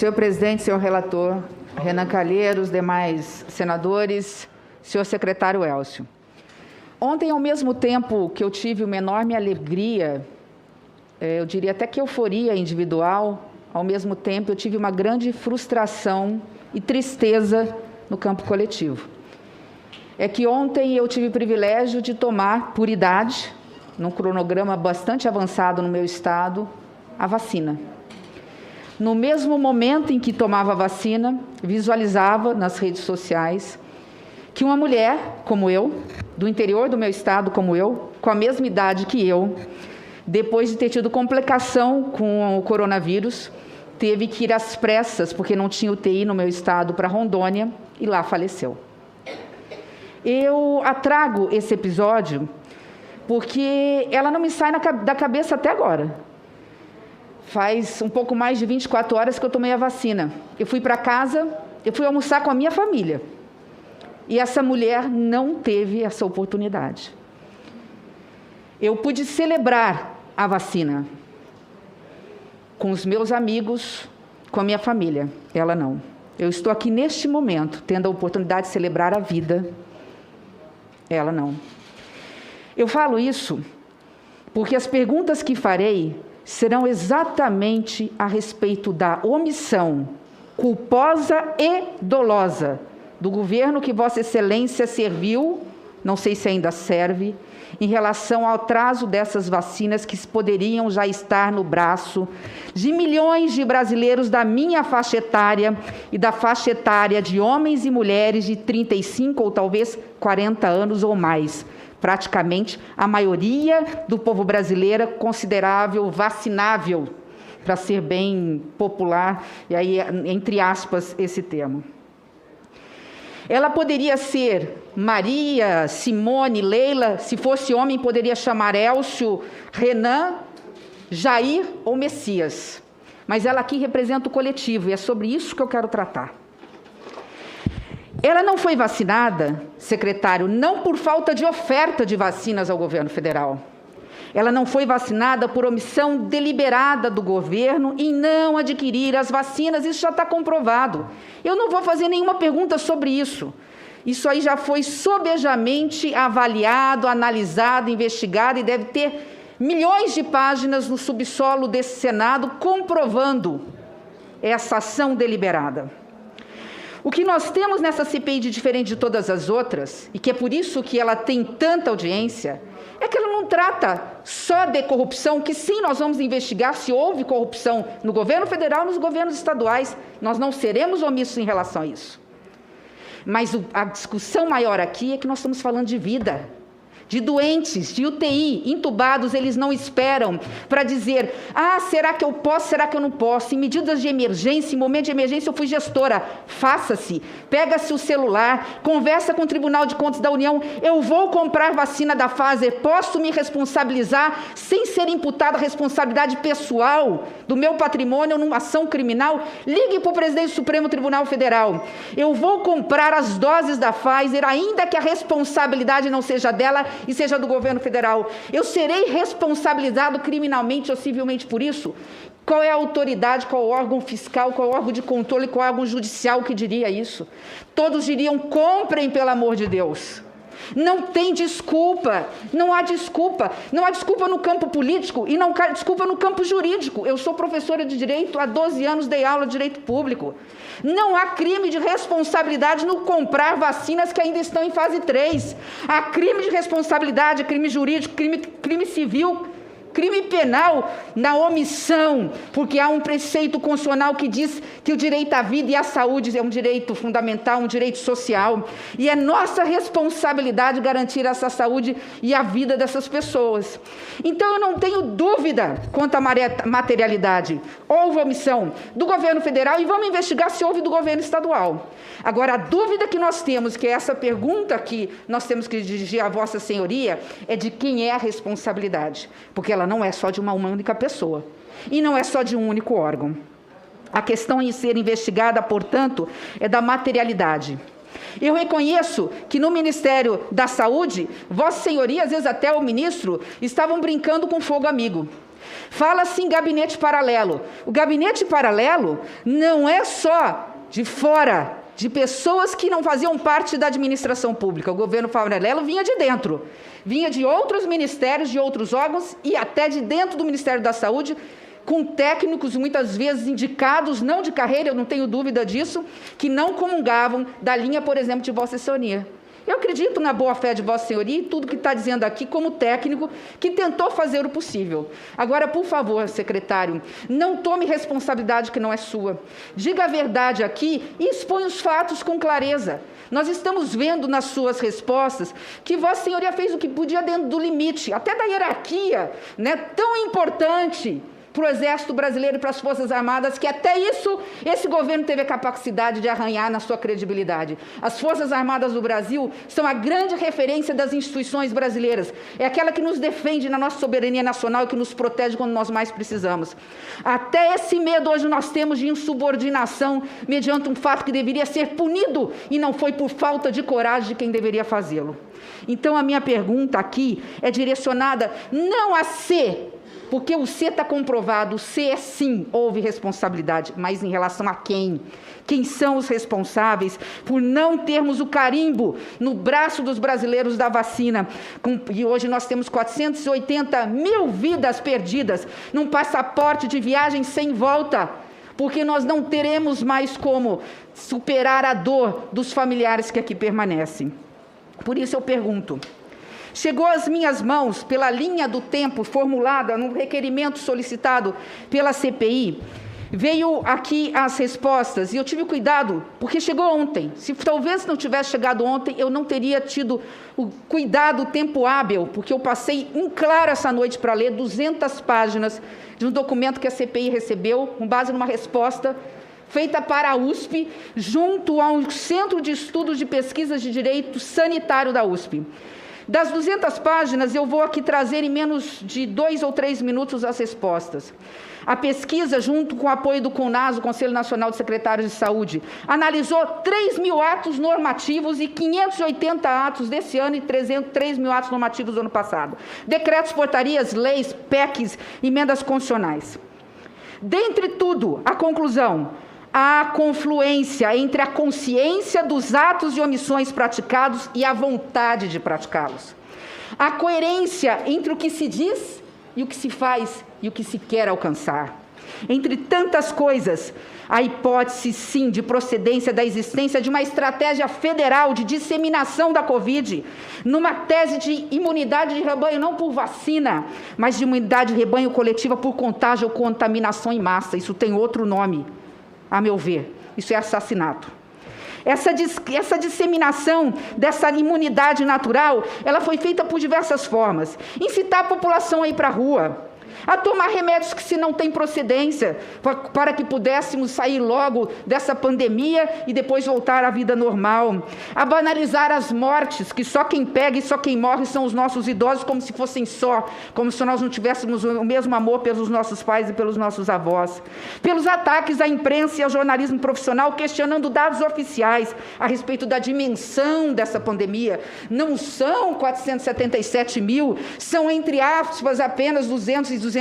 Senhor presidente, senhor relator, Renan Calheiros, demais senadores, senhor secretário Elcio. Ontem, ao mesmo tempo que eu tive uma enorme alegria, eu diria até que euforia individual, ao mesmo tempo eu tive uma grande frustração e tristeza no campo coletivo. É que ontem eu tive o privilégio de tomar, por idade, num cronograma bastante avançado no meu estado, a vacina. No mesmo momento em que tomava a vacina, visualizava nas redes sociais que uma mulher como eu, do interior do meu estado como eu, com a mesma idade que eu, depois de ter tido complicação com o coronavírus, teve que ir às pressas, porque não tinha UTI no meu estado, para Rondônia, e lá faleceu. Eu trago esse episódio porque ela não me sai da cabeça até agora. Faz um pouco mais de 24 horas que eu tomei a vacina. Eu fui para casa, eu fui almoçar com a minha família. E essa mulher não teve essa oportunidade. Eu pude celebrar a vacina com os meus amigos, com a minha família. Ela não. Eu estou aqui neste momento, tendo a oportunidade de celebrar a vida. Ela não. Eu falo isso porque as perguntas que farei serão exatamente a respeito da omissão culposa e dolosa do governo que Vossa Excelência serviu, não sei se ainda serve, em relação ao atraso dessas vacinas que poderiam já estar no braço de milhões de brasileiros da minha faixa etária e da faixa etária de homens e mulheres de 35 ou talvez 40 anos ou mais. Praticamente a maioria do povo brasileiro considerável vacinável, para ser bem popular, e aí entre aspas esse termo. Ela poderia ser Maria, Simone, Leila, se fosse homem poderia chamar Elcio, Renan, Jair ou Messias. Mas ela aqui representa o coletivo e é sobre isso que eu quero tratar. Ela não foi vacinada, secretário, não por falta de oferta de vacinas ao governo federal. Ela não foi vacinada por omissão deliberada do governo em não adquirir as vacinas, isso já está comprovado. Eu não vou fazer nenhuma pergunta sobre isso. Isso aí já foi sobejamente avaliado, analisado, investigado e deve ter milhões de páginas no subsolo desse Senado comprovando essa ação deliberada. O que nós temos nessa CPI de diferente de todas as outras, e que é por isso que ela tem tanta audiência, é que ela não trata só de corrupção, que sim, nós vamos investigar se houve corrupção no governo federal e nos governos estaduais. Nós não seremos omissos em relação a isso. Mas a discussão maior aqui é que nós estamos falando de vida. De doentes, de UTI, entubados, eles não esperam para dizer, será que eu posso, será que eu não posso? Em medidas de emergência, em momento de emergência, eu fui gestora. Faça-se, pega-se o celular, conversa com o Tribunal de Contas da União, eu vou comprar vacina da Pfizer, posso me responsabilizar sem ser imputada a responsabilidade pessoal do meu patrimônio numa ação criminal? Ligue para o presidente do Supremo Tribunal Federal. Eu vou comprar as doses da Pfizer, ainda que a responsabilidade não seja dela, e seja do governo federal. Eu serei responsabilizado criminalmente ou civilmente por isso? Qual é a autoridade, qual é o órgão fiscal, qual é o órgão de controle, qual é o órgão judicial que diria isso? Todos diriam, comprem pelo amor de Deus. Não tem desculpa, não há desculpa. Não há desculpa no campo político e não há desculpa no campo jurídico. Eu sou professora de Direito, há 12 anos dei aula de Direito Público. Não há crime de responsabilidade no comprar vacinas que ainda estão em fase 3. Há crime de responsabilidade, crime jurídico, crime civil, crime penal na omissão, porque há um preceito constitucional que diz que o direito à vida e à saúde é um direito fundamental, um direito social, e é nossa responsabilidade garantir essa saúde e a vida dessas pessoas. Então eu não tenho dúvida quanto à materialidade. Houve omissão do governo federal e vamos investigar se houve do governo estadual. Agora, a dúvida que nós temos, que é essa pergunta que nós temos que dirigir à Vossa Senhoria, é de quem é a responsabilidade, porque ela não é só de uma única pessoa e não é só de um único órgão. A questão em ser investigada, portanto, é da materialidade. Eu reconheço que no Ministério da Saúde, Vossa Senhoria, às vezes até o ministro, estavam brincando com fogo amigo. Fala-se em gabinete paralelo. O gabinete paralelo não é só de fora, de pessoas que não faziam parte da administração pública. O governo paralelo vinha de dentro, vinha de outros ministérios, de outros órgãos e até de dentro do Ministério da Saúde, com técnicos muitas vezes indicados, não de carreira, eu não tenho dúvida disso, que não comungavam da linha, por exemplo, de Vossa Senhoria. Eu acredito na boa-fé de Vossa Senhoria e tudo que está dizendo aqui como técnico que tentou fazer o possível. Agora, por favor, secretário, não tome responsabilidade que não é sua. Diga a verdade aqui e exponha os fatos com clareza. Nós estamos vendo nas suas respostas que Vossa Senhoria fez o que podia dentro do limite, até da hierarquia, né, tão importante para o Exército Brasileiro e para as Forças Armadas, que até isso, esse governo teve a capacidade de arranhar na sua credibilidade. As Forças Armadas do Brasil são a grande referência das instituições brasileiras. É aquela que nos defende na nossa soberania nacional e que nos protege quando nós mais precisamos. Até esse medo hoje nós temos de insubordinação mediante um fato que deveria ser punido e não foi por falta de coragem de quem deveria fazê-lo. Então, a minha pergunta aqui é direcionada não a ser, porque o C está comprovado, o C é sim, houve responsabilidade, mas em relação a quem? Quem são os responsáveis por não termos o carimbo no braço dos brasileiros da vacina? E hoje nós temos 480 mil vidas perdidas num passaporte de viagem sem volta, porque nós não teremos mais como superar a dor dos familiares que aqui permanecem. Por isso eu pergunto, chegou às minhas mãos, pela linha do tempo formulada no requerimento solicitado pela CPI, veio aqui as respostas, e eu tive cuidado, porque chegou ontem. Se talvez não tivesse chegado ontem, eu não teria tido o cuidado, o tempo hábil, porque eu passei em claro essa noite para ler 200 páginas de um documento que a CPI recebeu, com base numa resposta feita para a USP, junto ao Centro de Estudos de Pesquisas de Direito Sanitário da USP. Das 200 páginas, eu vou aqui trazer em menos de 2 ou 3 minutos as respostas. A pesquisa, junto com o apoio do CONAS, o Conselho Nacional de Secretários de Saúde, analisou 3.000 atos normativos e 580 atos desse ano e 3.000 atos normativos do ano passado. Decretos, portarias, leis, PECs, emendas constitucionais. Dentre tudo, a conclusão: há confluência entre a consciência dos atos e omissões praticados e a vontade de praticá-los. Há coerência entre o que se diz e o que se faz e o que se quer alcançar. Entre tantas coisas, a hipótese, sim, de procedência da existência de uma estratégia federal de disseminação da Covid, numa tese de imunidade de rebanho, não por vacina, mas de imunidade de rebanho coletiva por contágio ou contaminação em massa. Isso tem outro nome. A meu ver, isso é assassinato. Essa disseminação dessa imunidade natural, ela foi feita por diversas formas. Incitar a população a ir para a rua, a tomar remédios que se não tem procedência, para que pudéssemos sair logo dessa pandemia e depois voltar à vida normal. A banalizar as mortes, que só quem pega e só quem morre são os nossos idosos, como se fossem só, como se nós não tivéssemos o mesmo amor pelos nossos pais e pelos nossos avós. Pelos ataques à imprensa e ao jornalismo profissional, questionando dados oficiais a respeito da dimensão dessa pandemia. Não são 477 mil, são, entre aspas, apenas 270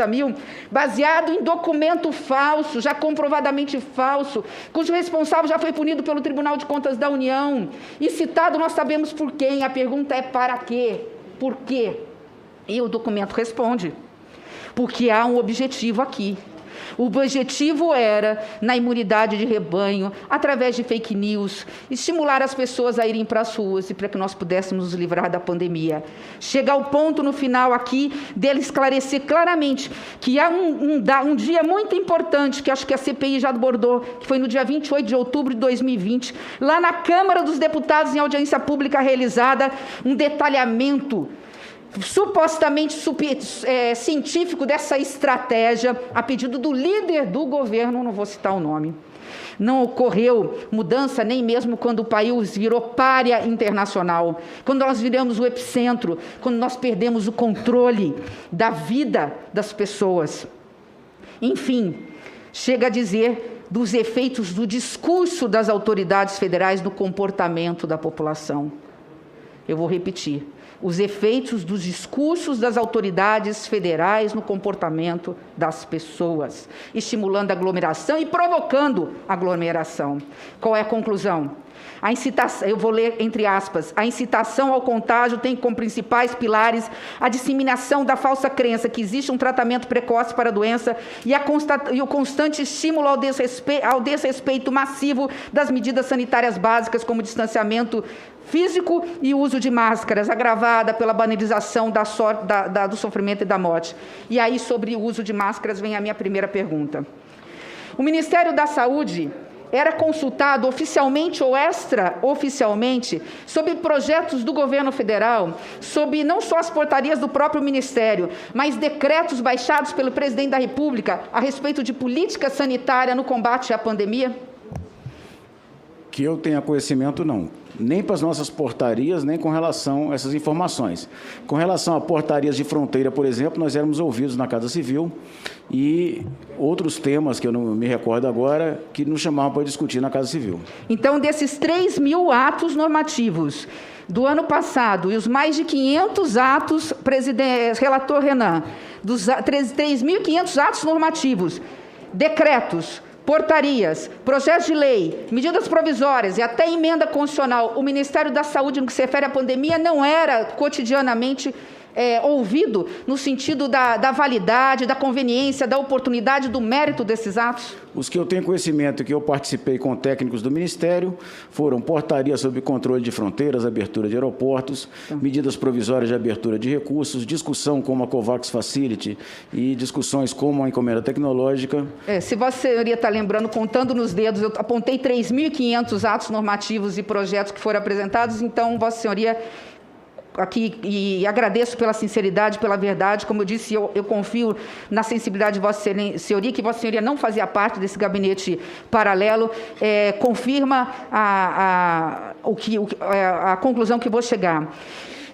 mil, baseado em documento falso, já comprovadamente falso, cujo responsável já foi punido pelo Tribunal de Contas da União, e citado nós sabemos por quem. A pergunta é: para quê? Por quê? E o documento responde: porque há um objetivo aqui. O objetivo era, na imunidade de rebanho, através de fake news, estimular as pessoas a irem para as ruas e para que nós pudéssemos nos livrar da pandemia. Chega ao ponto no final aqui dele esclarecer claramente que há um dia muito importante, que acho que a CPI já abordou, que foi no dia 28 de outubro de 2020, lá na Câmara dos Deputados, em audiência pública realizada, um detalhamento supostamente científico dessa estratégia, a pedido do líder do governo, não vou citar o nome. Não ocorreu mudança nem mesmo quando o país virou pária internacional, quando nós viramos o epicentro, quando nós perdemos o controle da vida das pessoas. Enfim, chega a dizer dos efeitos do discurso das autoridades federais no comportamento da população. Eu vou repetir: os efeitos dos discursos das autoridades federais no comportamento das pessoas, estimulando a aglomeração e provocando aglomeração. Qual é a conclusão? A incitação, eu vou ler entre aspas, a incitação ao contágio tem como principais pilares a disseminação da falsa crença que existe um tratamento precoce para a doença e o constante estímulo ao desrespeito massivo das medidas sanitárias básicas, como distanciamento físico e uso de máscaras, agravada pela banalização do sofrimento e da morte. E aí, sobre o uso de máscaras, vem a minha primeira pergunta. O Ministério da Saúde era consultado oficialmente ou extraoficialmente sobre projetos do governo federal, sobre não só as portarias do próprio Ministério, mas decretos baixados pelo presidente da República a respeito de política sanitária no combate à pandemia? Que eu tenha conhecimento, não. Nem para as nossas portarias, nem com relação a essas informações. Com relação a portarias de fronteira, por exemplo, nós éramos ouvidos na Casa Civil e outros temas, que eu não me recordo agora, que nos chamavam para discutir na Casa Civil. Então, desses 3.000 atos normativos do ano passado e os mais de 500 atos, relator Renan, dos 3.500 atos normativos, decretos, portarias, projetos de lei, medidas provisórias e até emenda constitucional, o Ministério da Saúde, no que se refere à pandemia, não era cotidianamente ouvido no sentido da validade, da conveniência, da oportunidade, do mérito desses atos? Os que eu tenho conhecimento e que eu participei com técnicos do Ministério foram portarias sobre controle de fronteiras, abertura de aeroportos, medidas provisórias de abertura de recursos, discussão como a COVAX Facility e discussões como a encomenda tecnológica. Se Vossa Senhoria está lembrando, contando nos dedos, eu apontei 3.500 atos normativos e projetos que foram apresentados, então, Vossa Senhoria, aqui, e agradeço pela sinceridade, pela verdade, como eu disse, eu confio na sensibilidade de Vossa Senhoria, que Vossa Senhoria não fazia parte desse gabinete paralelo, confirma a conclusão que vou chegar.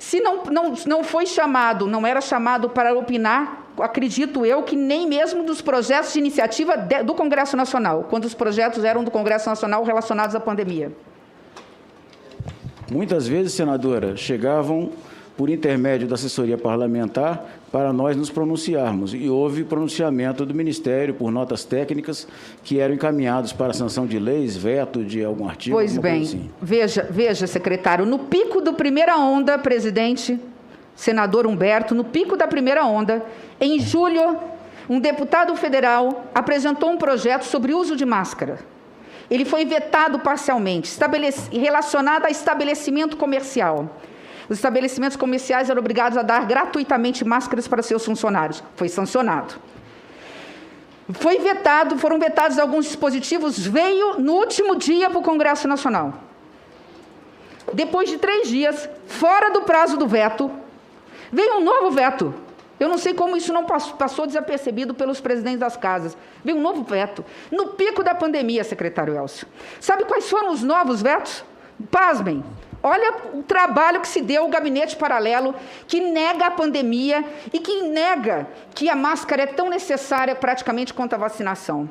Se não foi chamado, não era chamado para opinar, acredito eu que nem mesmo dos projetos de iniciativa do Congresso Nacional, quando os projetos eram do Congresso Nacional relacionados à pandemia. Muitas vezes, senadora, chegavam por intermédio da assessoria parlamentar para nós nos pronunciarmos. E houve pronunciamento do Ministério por notas técnicas que eram encaminhados para a sanção de leis, veto de algum artigo. Pois bem, assim. Veja, secretário, no pico da primeira onda, presidente, senador Humberto, no pico da primeira onda, em julho, um deputado federal apresentou um projeto sobre uso de máscara. Ele foi vetado parcialmente, relacionado a estabelecimento comercial. Os estabelecimentos comerciais eram obrigados a dar gratuitamente máscaras para seus funcionários. Foi sancionado. Foram vetados alguns dispositivos, veio no último dia para o Congresso Nacional. Depois de 3 dias, fora do prazo do veto, veio um novo veto. Eu não sei como isso não passou desapercebido pelos presidentes das casas. Veio um novo veto. No pico da pandemia, secretário Elcio. Sabe quais foram os novos vetos? Pasmem. Olha o trabalho que se deu ao gabinete paralelo, que nega a pandemia e que nega que a máscara é tão necessária praticamente quanto a vacinação.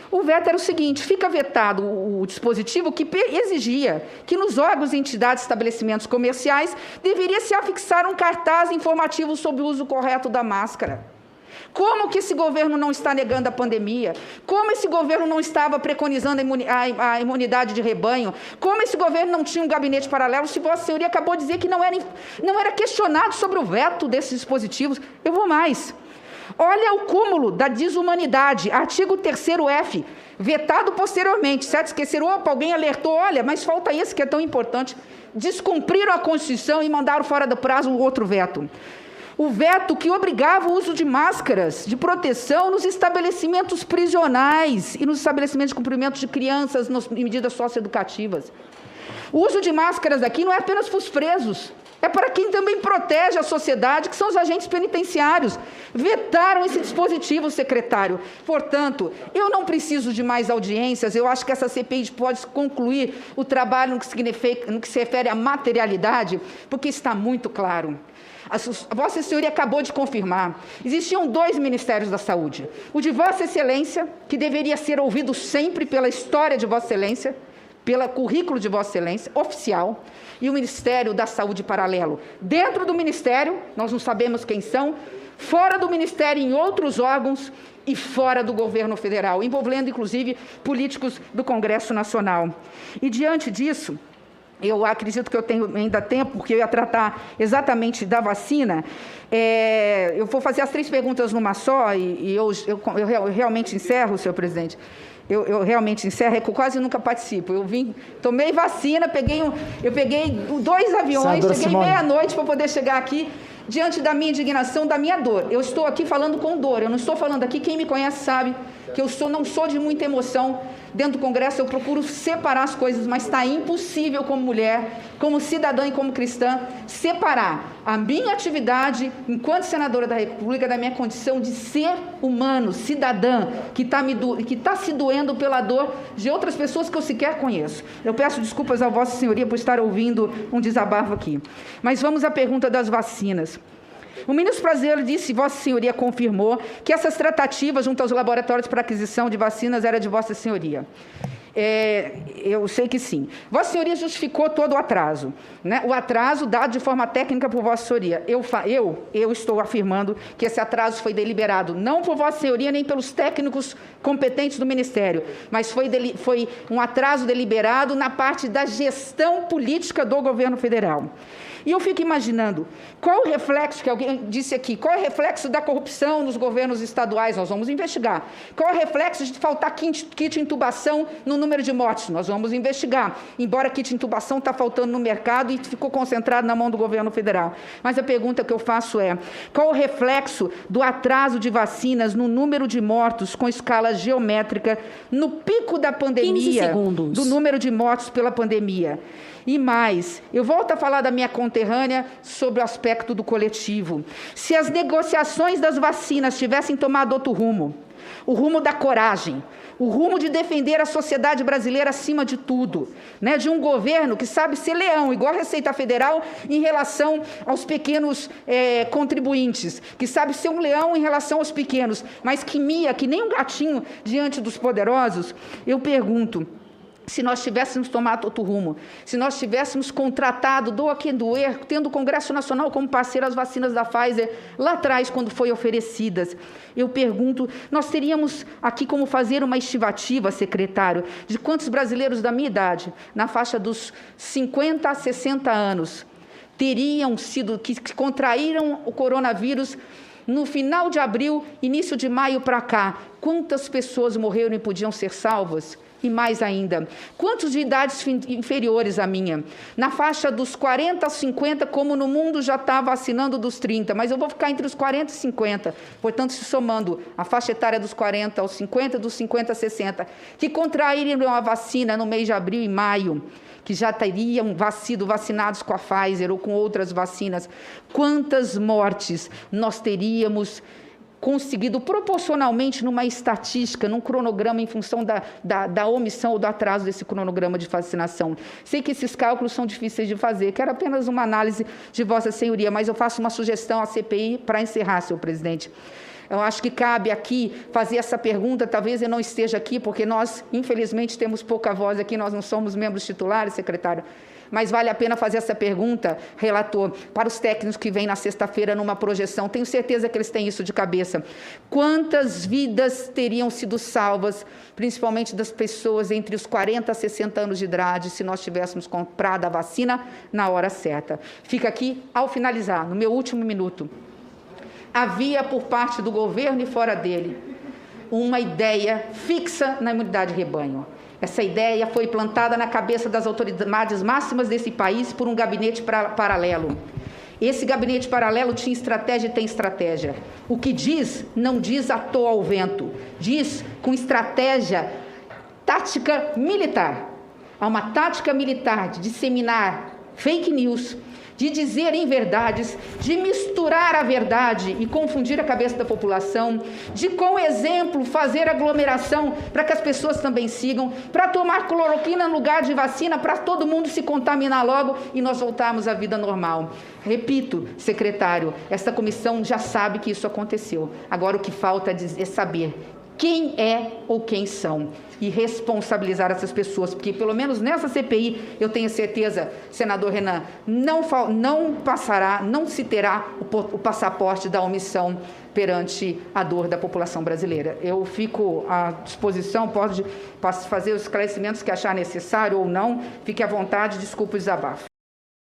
O veto era o seguinte: fica vetado o dispositivo que exigia que nos órgãos e entidades de estabelecimentos comerciais deveria se afixar um cartaz informativo sobre o uso correto da máscara. Como que esse governo não está negando a pandemia? Como esse governo não estava preconizando a imunidade de rebanho? Como esse governo não tinha um gabinete paralelo? Se Vossa Senhoria acabou de dizer que não era questionado sobre o veto desses dispositivos, eu vou mais. Olha o cúmulo da desumanidade, artigo 3º-F, vetado posteriormente, certo? Esqueceram, alguém alertou, olha, mas falta esse que é tão importante. Descumpriram a Constituição e mandaram fora do prazo um outro veto. O veto que obrigava o uso de máscaras de proteção nos estabelecimentos prisionais e nos estabelecimentos de cumprimento de crianças em medidas socioeducativas. O uso de máscaras aqui não é apenas para os presos, é para quem também protege a sociedade, que são os agentes penitenciários. Vetaram esse dispositivo, secretário. Portanto, eu não preciso de mais audiências, eu acho que essa CPI pode concluir o trabalho no que se refere à materialidade, porque está muito claro. A Vossa Senhoria acabou de confirmar. Existiam 2 Ministérios da Saúde. O de Vossa Excelência, que deveria ser ouvido sempre pela história de Vossa Excelência, pelo currículo de Vossa Excelência, oficial, e o Ministério da Saúde paralelo. Dentro do Ministério, nós não sabemos quem são, fora do Ministério, em outros órgãos, e fora do governo federal, envolvendo, inclusive, políticos do Congresso Nacional. E, diante disso, eu acredito que eu tenho ainda tempo, porque eu ia tratar exatamente da vacina. Eu vou fazer as 3 perguntas numa só, e eu realmente encerro, senhor presidente. Eu realmente encerro, é que eu quase nunca participo. Tomei vacina, eu peguei 2 aviões, cheguei meia-noite para poder chegar aqui, diante da minha indignação, da minha dor. Eu estou aqui falando com dor, eu não estou falando aqui, quem me conhece sabe que eu não sou de muita emoção. Dentro do Congresso eu procuro separar as coisas, mas está impossível como mulher, como cidadã e como cristã, separar a minha atividade enquanto senadora da República da minha condição de ser humano, cidadã, que está se doendo pela dor de outras pessoas que eu sequer conheço. Eu peço desculpas a Vossa Senhoria por estar ouvindo um desabafo aqui. Mas vamos à pergunta das vacinas. O ministro brasileiro disse, Vossa Senhoria confirmou, que essas tratativas junto aos laboratórios para aquisição de vacinas era de Vossa Senhoria. Eu sei que sim. Vossa Senhoria justificou todo o atraso, né? O atraso dado de forma técnica por Vossa Senhoria. Eu estou afirmando que esse atraso foi deliberado, não por Vossa Senhoria nem pelos técnicos competentes do Ministério, mas foi um atraso deliberado na parte da gestão política do governo federal. E eu fico imaginando, qual o reflexo, que alguém disse aqui, qual é o reflexo da corrupção nos governos estaduais? Nós vamos investigar. Qual é o reflexo de faltar kit intubação no número de mortes? Nós vamos investigar. Embora kit intubação está faltando no mercado e ficou concentrado na mão do governo federal. Mas a pergunta que eu faço é, qual o reflexo do atraso de vacinas no número de mortos com escala geométrica no pico da pandemia, do número de mortos pela pandemia? E mais, eu volto a falar da minha conterrânea sobre o aspecto do coletivo. Se as negociações das vacinas tivessem tomado outro rumo, o rumo da coragem, o rumo de defender a sociedade brasileira acima de tudo, né? De um governo que sabe ser leão, igual a Receita Federal, em relação aos pequenos contribuintes, que sabe ser um leão em relação aos pequenos, mas que mia, que nem um gatinho diante dos poderosos. Eu pergunto, se nós tivéssemos tomado outro rumo, se nós tivéssemos contratado, doa quem doer, tendo o Congresso Nacional como parceiro as vacinas da Pfizer, lá atrás, quando foi oferecidas, eu pergunto, nós teríamos aqui como fazer uma estimativa, secretário, de quantos brasileiros da minha idade, na faixa dos 50 a 60 anos, que contraíram o coronavírus no final de abril, início de maio para cá. Quantas pessoas morreram e podiam ser salvas? E mais ainda, quantos de idades inferiores à minha? Na faixa dos 40 aos 50, como no mundo já está vacinando dos 30, mas eu vou ficar entre os 40 e 50, portanto, se somando a faixa etária dos 40 aos 50, dos 50 a 60, que contraíram a vacina no mês de abril e maio, que já teriam sido vacinados com a Pfizer ou com outras vacinas, quantas mortes nós teríamos conseguido proporcionalmente numa estatística, num cronograma em função da omissão ou do atraso desse cronograma de vacinação. Sei que esses cálculos são difíceis de fazer, quero apenas uma análise de Vossa Senhoria, mas eu faço uma sugestão à CPI para encerrar, senhor presidente. Eu acho que cabe aqui fazer essa pergunta, talvez eu não esteja aqui, porque nós, infelizmente, temos pouca voz aqui, nós não somos membros titulares, secretário, mas vale a pena fazer essa pergunta, relator, para os técnicos que vêm na sexta-feira numa projeção. Tenho certeza que eles têm isso de cabeça. Quantas vidas teriam sido salvas, principalmente das pessoas entre os 40 a 60 anos de idade, se nós tivéssemos comprado a vacina na hora certa? Fica aqui, ao finalizar, no meu último minuto, havia por parte do governo e fora dele uma ideia fixa na imunidade de rebanho. Essa ideia foi plantada na cabeça das autoridades máximas desse país por um gabinete paralelo. Esse gabinete paralelo tinha estratégia e tem estratégia. O que diz, não diz à toa ao vento, diz com estratégia tática militar. Há uma tática militar de disseminar fake news, de dizer inverdades, de misturar a verdade e confundir a cabeça da população, de, com exemplo, fazer aglomeração para que as pessoas também sigam, para tomar cloroquina no lugar de vacina, para todo mundo se contaminar logo e nós voltarmos à vida normal. Repito, secretário, essa comissão já sabe que isso aconteceu. Agora o que falta é saber quem é ou quem são e responsabilizar essas pessoas, porque pelo menos nessa CPI, eu tenho certeza, senador Renan, não se terá o passaporte da omissão perante a dor da população brasileira. Eu fico à disposição, pode fazer os esclarecimentos que achar necessário ou não, fique à vontade, desculpe o desabafo.